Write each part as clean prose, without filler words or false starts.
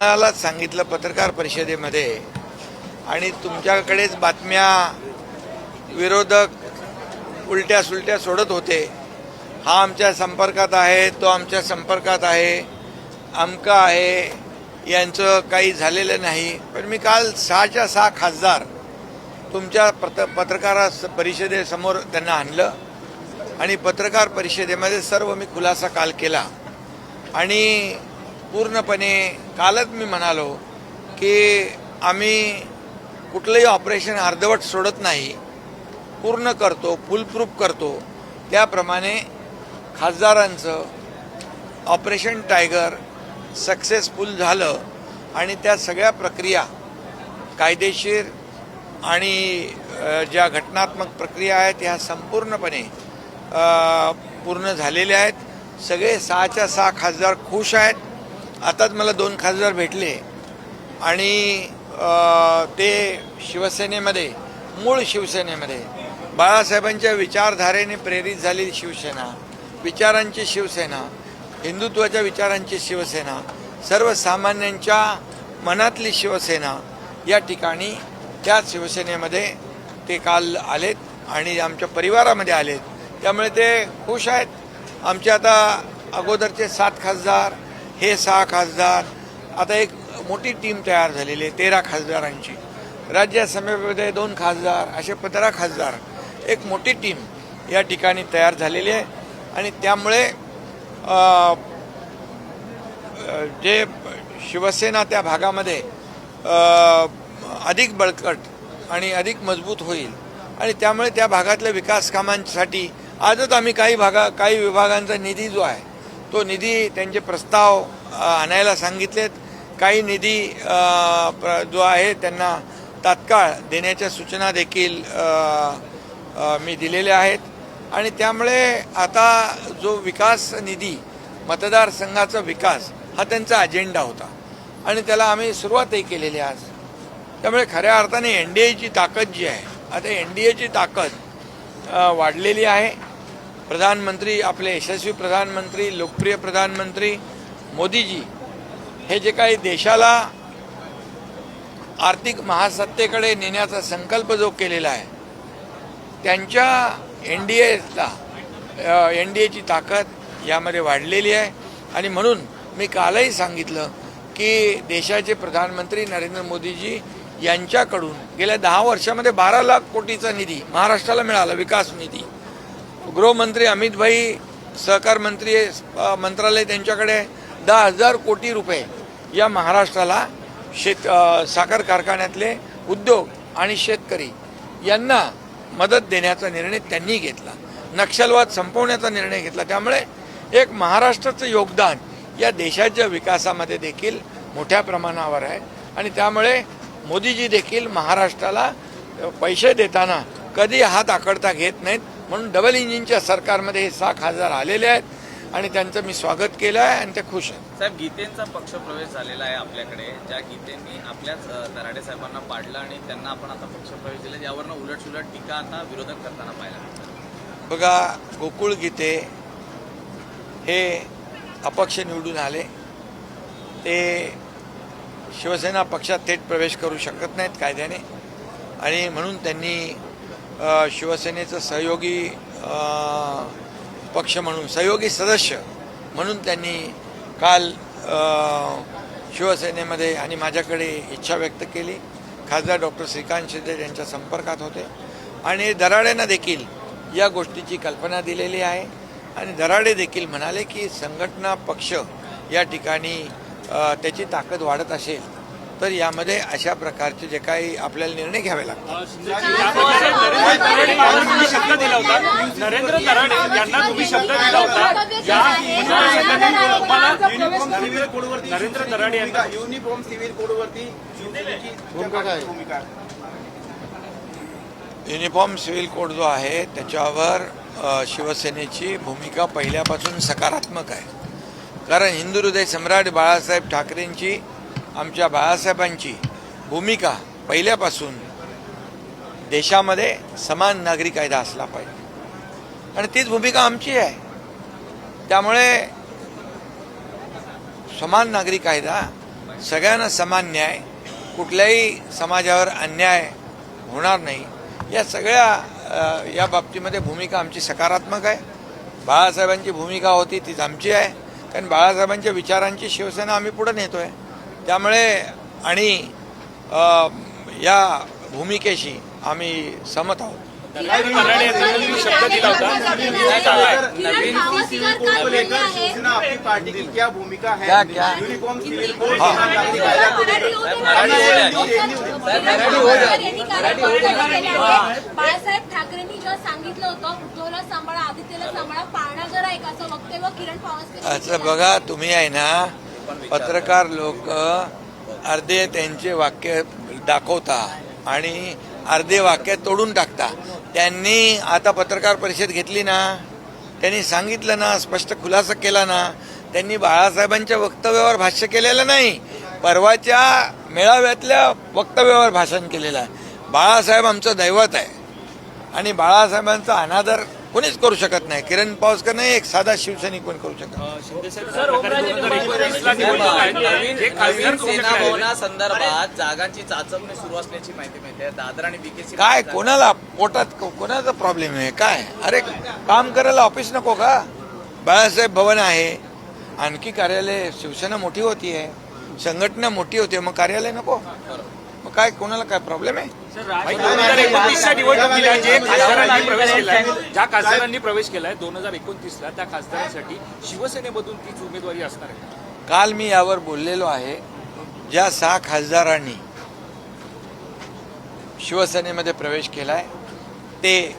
मला सांगितलं पत्रकार परिषदेमध्ये आणि तुमच्याकडेच बातम्या विरोधक उलट्या सुलट्या सोडत होते. हा आमच्या संपर्कात आहे, तो आमच्या संपर्कात आहे, अमका आहे, यांचं काही झालेलं नाही. पण मी काल 6च्या 6 खासदार तुमच्या पत्रकार परिषदेसमोर त्यांना आणलं आणि पत्रकार परिषदेमध्ये सर्व मी खुलासा काल केला आणि पूर्णपणे कालच मी म्हणालो की आम्ही कुठलंही ऑपरेशन अर्धवट सोडत नाही, पूर्ण करतो, फुलप्रूफ करतो. त्याप्रमाणे खासदारांचं ऑपरेशन टायगर सक्सेसफुल झालं आणि त्या सगळ्या प्रक्रिया कायदेशीर आणि ज्या घटनात्मक प्रक्रिया आहेत ह्या संपूर्णपणे पूर्ण झालेल्या आहेत. सगळे 6च्या 6 खासदार खुश आहेत. आताच मला 2 खासदार भेटले आणि ते शिवसेनेमध्ये, मूळ शिवसेनेमध्ये बाळासाहेबांच्या विचारधारेने प्रेरित झालेली शिवसेना, विचारांची शिवसेना, हिंदुत्वाच्या विचारांची शिवसेना, सर्वसामान्यांच्या मनातली शिवसेना, या ठिकाणी त्याच शिवसेनेमध्ये ते काल आलेत आणि आमच्या परिवारामध्ये आलेत. त्यामुळे ते खुश आहेत. आमचे आता अगोदरचे 7 खासदार, हे 6 खासदार, आता एक मोठी टीम तयार झालेली आहे 13 खासदारांची. राज्यसभेमध्ये 2 खासदार, असे 15 खासदार, एक मोठी टीम या ठिकाणी तयार झालेली आहे. आणि त्यामुळे जे शिवसेना त्या भागामध्ये अधिक बळकट आणि अधिक मजबूत होईल आणि त्यामुळे त्या भागातल्या विकास कामांसाठी आजच आम्ही काही विभागांचा निधी जो आहे तो निधी त्यांचे प्रस्ताव आणायला सांगितलेत. काही निधी जो आहे त्यांना तात्काळ देण्याच्या सूचना देखील मी दिलेल्या आहेत. आणि त्यामुळे आता जो विकास निधी, मतदारसंघाचा विकास हा त्यांचा अजेंडा होता आणि त्याला आम्ही सुरुवातही केलेली आज. त्यामुळे खऱ्या अर्थाने NDAची ताकद जी आहे, आता NDAची ताकद वाढलेली आहे. प्रधानमंत्री, आपले यशस्वी प्रधानमंत्री, लोकप्रिय प्रधानमंत्री मोदीजी हे जे काही देशाला आर्थिक महासत्तेकडे नेण्याचा संकल्प जो केलेला आहे, त्यांच्या NDAची ताकद यामध्ये वाढलेली आहे. आणि म्हणून मी कालही सांगितलं की देशाचे प्रधानमंत्री नरेंद्र मोदीजी यांच्याकडून गेल्या 10 वर्षामध्ये 12 लाख कोटीचा निधी महाराष्ट्राला मिळाला, विकास निधी. गृहमंत्री अमित भाई, सहकार मंत्री मंत्रालय, त्यांच्याकडे 10,000 कोटी रुपये या महाराष्ट्राला साखर कारखान्यातले उद्योग आणि शेतकरी यांना मदत देण्याचा निर्णय त्यांनी घेतला. नक्षलवाद संपवण्याचा निर्णय घेतला. त्यामुळे एक महाराष्ट्राचं योगदान या देशाच्या विकासामध्ये देखील मोठ्या प्रमाणावर आहे. आणि त्यामुळे मोदीजी देखील महाराष्ट्राला पैसे देताना कधी हात आखडता घेत नाहीत. म्हणून डबल इंजिनच्या सरकारमध्ये हे 6 खासदार आलेले आहेत आणि त्यांचं मी स्वागत केलं आहे आणि ते खुश आहेत. साहेब, गीतेंचा पक्षप्रवेश झालेला आहे आपल्याकडे, ज्या गीतेंनी आपल्याच दराडे साहेबांना पाडलं आणि त्यांना आपण आता पक्षप्रवेश दिला, यावरनं उलटसुलट टीका आता विरोधक करताना पाहिला. बघा, गोकुळ गीते हे अपक्ष निवडून आले. ते शिवसेना पक्षात थेट प्रवेश करू शकत नाहीत कायद्याने आणि म्हणून त्यांनी शिवसेनेचं सहयोगी पक्ष म्हणून, सहयोगी सदस्य म्हणून त्यांनी काल शिवसेनेमध्ये आणि माझ्याकडे इच्छा व्यक्त केली. खासदार डॉक्टर श्रीकांत शिंदे यांच्या संपर्कात होते आणि दराडेंना देखील या गोष्टीची कल्पना दिलेली आहे. आणि दराडे देखील म्हणाले की संघटना पक्ष या ठिकाणी त्याची ताकद वाढत असेल तर यामध्ये अशा प्रकारचे जे काही आपल्याला निर्णय घ्यावे लागतात. शब्द दिला होता, नरेंद्र दराडे यांना तुम्ही शब्द दिला होता, नरेंद्र दराडे यांना युनिफॉर्म सिव्हिल कोडवरती भूमिका काय? युनिफॉर्म सिव्हिल कोड जो आहे त्याच्यावर शिवसेनेची भूमिका पहिल्यापासून सकारात्मक आहे. कारण हिंदू हृदय सम्राट बाळासाहेब ठाकरेंची, आमच्या बाळासाहेबांची भूमिका पहिल्यापासून देशामध्ये समान नागरी कायदा असला पाहिजे आणि तीच भूमिका आमची आहे. त्यामुळे समान नागरी कायदा सगळ्यांना समान न्याय, कुठल्याही समाजावर अन्याय होणार नाही, या सगळ्या या बाबतीमध्ये भूमिका आमची सकारात्मक आहे. बाळासाहेबांची भूमिका होती तीच आमची आहे, कारण बाळासाहेबांच्या विचारांची शिवसेना आम्ही पुढे नेतोय. त्यामुळे आणि या भूमिकेशी आम्ही सहमत आहोत. शब्द दिला होता नवीन को लेकर शिवसेना आपकी पार्टी की क्या भूमिका है? क्या? यूनिफॉर्म सिविल कोड हाँ। बाळासाहेब ठाकरेंनी जेव्हा सांगितलं होतं उद्धवला सांभाळा आदित्यला सांभाळा पाळणा जर आहे का असं वक्तव्य किरण पवार असं बघा, तुम्ही आहे ना पत्रकार लोक अर्धे त्यांचे वाक्य दाखवता आणि अर्धे वाक्य तोडून टाकता. त्यांनी आता पत्रकार परिषद घेतली ना, त्यांनी सांगितलं ना, स्पष्ट खुलासा केला ना, त्यांनी बाळासाहेबांच्या वक्तव्यावर भाष्य केलेलं नाही, परवाच्या मेळाव्यातल्या वक्तव्यावर भाषण केलेलं आहे. बाळासाहेब आमचं दैवत आहे आणि बाळासाहेबांचा अनादर कोणीच करू शकत नाही. किरण पावसकर नाही, एक साधा शिवसैनिक कोण करू शकत नाही. नवीन सेना भवनासंदर्भात जागांची चाचपणी सुरू असल्याची माहिती मिळते. दादर आणि बीकेसी काय कोणाला पोटात कोणाचा प्रॉब्लेम आहे काय? अरे काम करायला ऑफिस नको का? बाळासाहेब भवन आहे, आणखी कार्यालय, शिवसेना मोठी होतीये, संघटना मोठी होते, मग कार्यालय नको? मग काय कोणाला काय प्रॉब्लेम आहे? 2029च्या निवडणुकीला जे खासदारांनी प्रवेश केलाय, ज्या खासदारांनी प्रवेश केलाय 2029ला, त्या खासदारांसाठी शिवसेनेमधून तीच उमेदवारी असणार आहे. काल मी यावर बोललेलो आहे. ज्या 6 खासदारांनी शिवसेनेमध्ये प्रवेश केलाय ते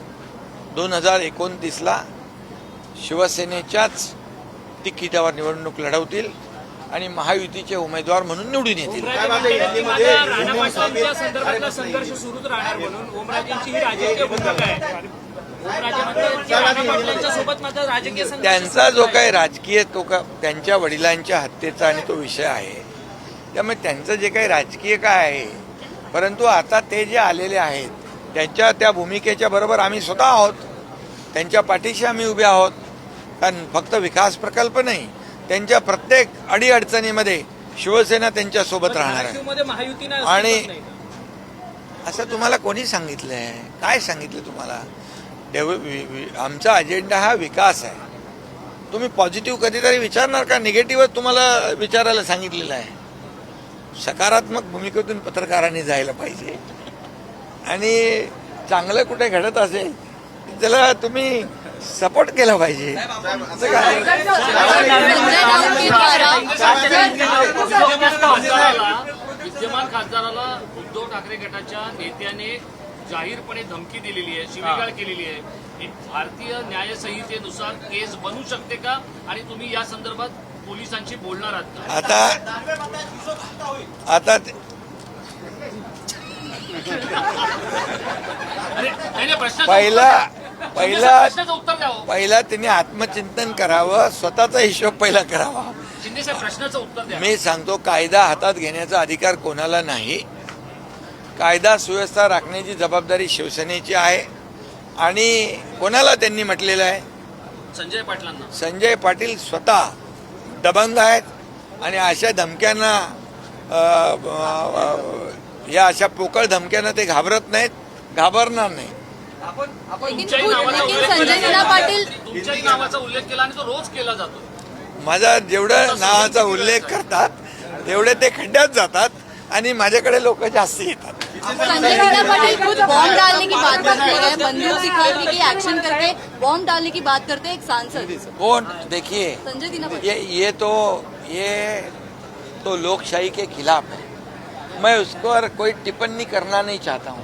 2029ला शिवसेनेच्याच तिकिटावर निवडणूक लढवतील आणि महायुतीचे उमेदवार म्हणून निवडून येतील. राणापाटलांच्या संदर्भातला संघर्ष सुरूच राहणार म्हणून ओमराजेंची ही राजकीय भूमिका आहे. राणापाटलांच्या सोबत मात्र राजकीय संघर्ष त्यांचा जो काही राजकीय त्यांच्या वडिलांच्या हत्येचा आणि तो विषय आहे, त्यामुळे त्यांचं जे काही राजकीय काय आहे, परंतु आता ते जे आलेले आहेत त्यांच्या त्या भूमिकेच्या बरोबर आम्ही स्वतः आहोत, त्यांच्या पाठीशी आम्ही उभे आहोत. कारण फक्त विकास प्रकल्प नाही, त्यांच्या प्रत्येक अडीअडचणीमध्ये शिवसेना त्यांच्या सोबत राहणार आहे. महायुतीने आणि असं तुम्हाला कोणी सांगितलंय? काय सांगितलं तुम्हाला? आमचा अजेंडा हा विकास आहे. तुम्ही पॉझिटिव्ह कधीतरी विचारणार का? निगेटिव्ह तुम्हाला विचारायला सांगितलेलं आहे. सकारात्मक भूमिकेतून पत्रकारांनी जायला पाहिजे आणि चांगलं कुठे घडत असेल त्याला तुम्ही सपोर्ट केला पाहिजे. विद्यमान खासदाराला उद्धव ठाकरे गटाच्या नेत्याने जाहीरपणे धमकी दिलेली आहे, शिवीगाळ केलेली आहे. ही भारतीय न्याय संहितेनुसार केस बनू शकते का? आणि तुम्ही या संदर्भात पोलिसांशी बोलणार आहात का? आता पहिला त्यांनी आत्मचिंतन करावं, स्वतःचा हिशोब पहिला करावा. शिंदे साहेब, प्रश्नाचं उत्तर द्या. मी सांगतो, कायदा हातात घेण्याचा अधिकार कोणाला नाही. कायदा सुव्यवस्था राखण्याची जबाबदारी शिवसेनेची आहे. आणि कोणाला त्यांनी म्हटलेलं आहे? संजय पाटलांना. संजय पाटील स्वतः दबंग आहेत आणि अशा धमक्यांना या अशा पोकळ धमक्यांना ते घाबरत नाहीत, घाबरणार नाही. तुमच्याही नावाचा उल्लेख केला आणि तो रोज केला जातो. माझा जेवढं नावाचा उल्लेख करतात तेवढे ते खड्ड्यात जातात आणि माझ्याकडे लोक जास्त येतात. संजय लीला पाटिल खुद बॉम्ब डालने की बात करते हैं, बंदूक दिखाने की एक्शन करके बॉम्ब डालने की बात करते हैं एक सांसद. कौन? देखिए, संजय लीला पाटिल ये तो लोकशाही के खिलाफ है. मैं उस पर कोई टिप्पणी करना नहीं चाहता हूँ.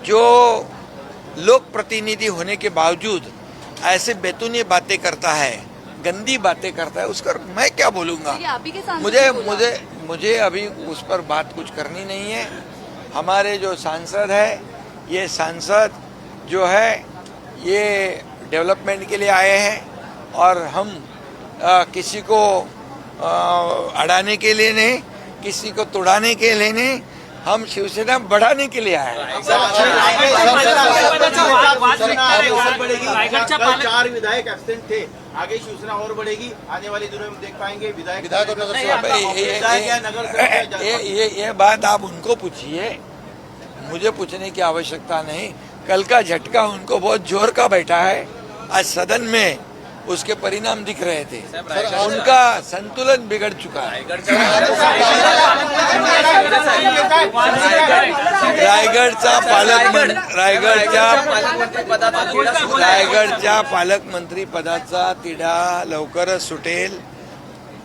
जो लोक प्रतिनिधि होने के बावजूद ऐसे बेतुनी बातें करता है, गंदी बातें करता है, उस पर मैं क्या बोलूँगा? आप ही के सांसद मुझे अभी उस पर बात कुछ करनी नहीं है. हमारे जो सांसद है, ये सांसद जो है ये डेवलपमेंट के लिए आए हैं और हम किसी को अड़ाने के लिए नहीं, किसी को तोड़ाने के लिए नहीं, हम शिवसेना बढ़ाने के लिए आए हैं। रायगढ़ कल 4 विधायक एब्सेंट थे, आगे शिवसेना और बढ़ेगी, आने वाले दिनों में देख पाएंगे विधायक ये बात आप उनको पूछिए, मुझे पूछने की आवश्यकता नहीं। कल का झटका उनको बहुत जोर का बैठा है, आज सदन में उसके परिणाम दिख रहे थे। उनका संतुलन बिगड़ चुका है। रायगडच्या पालकमंत्री पदाचा तिढा लवकरच सुटेल।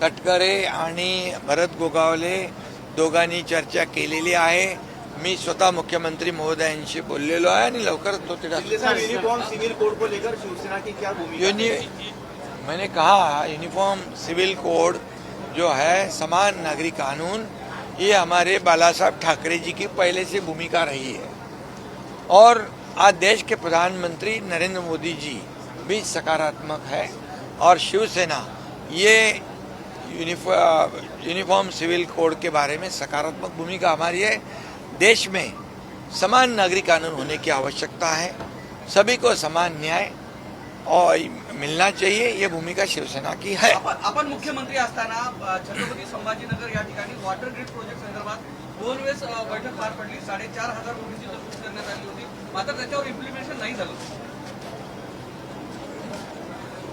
तटकरे आणि भरत गोगावले दोघांनी चर्चा केलेली आहे। मी स्वतः मुख्यमंत्री महोदयांशी बोललेलो आहे आणि लवकरच तो तिढा यूनिफॉर्म सिविल कोड को लेकर शिवसेना की क्या भूमिका? मैंने कहा यूनिफॉर्म सिविल कोड जो है समान नागरिक कानून, ये हमारे बाला साहब ठाकरे जी की पहले से भूमिका रही है और आज देश के प्रधानमंत्री नरेंद्र मोदी जी भी सकारात्मक है और शिवसेना ये यूनिफॉर्म सिविल कोड के बारे में सकारात्मक भूमिका हमारी है। देश में समान नागरिक कानून होने की आवश्यकता है, सभी को समान न्याय और मिलना चाहिए, ये भूमिका शिवसेना की है। आपण मुख्यमंत्री असताना छत्रपती संभाजीनगर या ठिकाणी वॉटर ग्रीड प्रोजेक्ट संदर्भात 2 वेळेस बैठक पार पडली, 4,500 कोटीची तरतूद करण्यात आली होती, मात्र त्याच्यावर इम्प्लिमेंटेशन नाही झालं।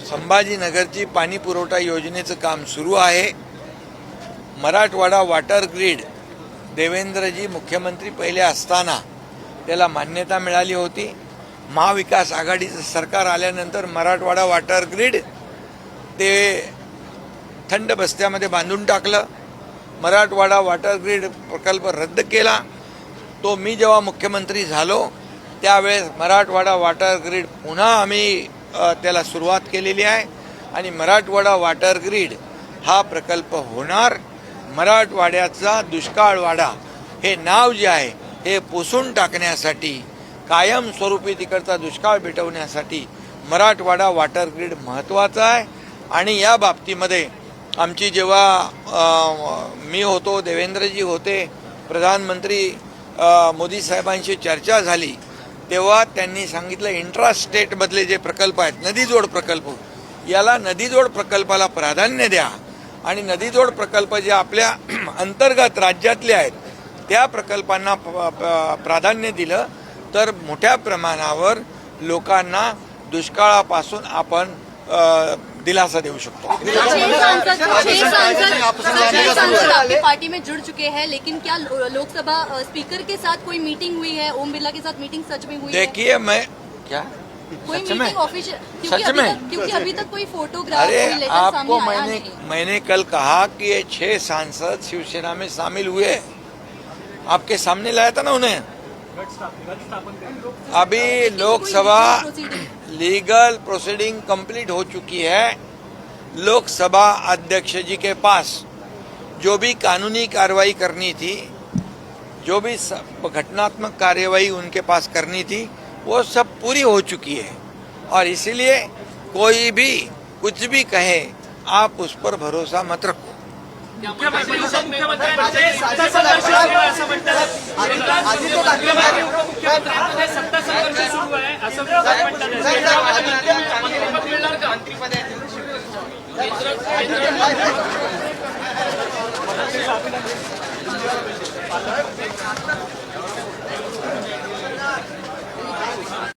संभाजीनगरची पाणी पुरवठा योजनेचं काम सुरू आहे। मराठवाडा वॉटर ग्रीड देवेंद्रजी मुख्यमंत्री पहिले असताना त्याला मान्यता मिळाली होती। महाविकास आघाडीचं सरकार आल्यानंतर मराठवाडा वॉटर ग्रीड ते थंड बस्त्यामध्ये बांधून टाकलं। मराठवाडा वॉटर ग्रीड प्रकल्प रद्द केला। तो मी जेव्हा मुख्यमंत्री झालो त्यावेळेस मराठवाडा वॉटर ग्रीड पुन्हा आम्ही त्याला सुरुवात केलेली आहे आणि मराठवाडा वॉटर ग्रीड हा प्रकल्प होणार। मराठवाड्याचा दुष्काळवाडा हे नाव जे आहे हे पुसून टाकण्यासाठी, कायमस्वरूपी तिकडचा दुष्काळ मिटवण्यासाठी मराठवाडा वॉटर ग्रीड महत्त्वाचा आहे आणि या बाबतीमध्ये आमची जेव्हा मी होतो, देवेंद्रजी होते, प्रधानमंत्री मोदी साहेबांशी चर्चा झाली तेव्हा त्यांनी सांगितलं इंट्रा स्टेटमधले जे प्रकल्प आहेत, नदीजोड प्रकल्प, याला नदीजोड प्रकल्पाला प्राधान्य द्या आणि नदीजोड प्रकल्प जे आपल्या अंतर्गत राज्यातले आहेत त्या प्रकल्पांना प्राधान्य दिलं तर मोठ्या प्रमाणावर लोकांना दुष्काळापासून आपण दिलासा देऊ शकतो। 6 सांसद आपकी पार्टी में जुड़ चुके हैं, लेकिन क्या लोकसभा स्पीकर के साथ कोई मीटिंग हुई है? ओम बिरला के साथ मीटिंग सच में हुई है? देखिए मैं क्या कोई सच में? Meeting official? सच में? क्योंकि अभी तक कोई फोटोग्राफ, अरे कोई लेटर आपको सामने आया नहीं। मैंने कल कहा कि ये 6 सांसद शिवसेना में शामिल हुए, आपके सामने लाया था ना उन्हें। अभी लोकसभा लीगल प्रोसीडिंग कंप्लीट हो चुकी है। लोकसभा अध्यक्ष जी के पास जो भी कानूनी कार्रवाई करनी थी, जो भी घटनात्मक कार्यवाही उनके पास करनी थी, वो सब पूरी हो चुकी है और इसीलिए कोई भी कुछ भी कहे आप उस पर भरोसा मत रखो। मंत्रिपद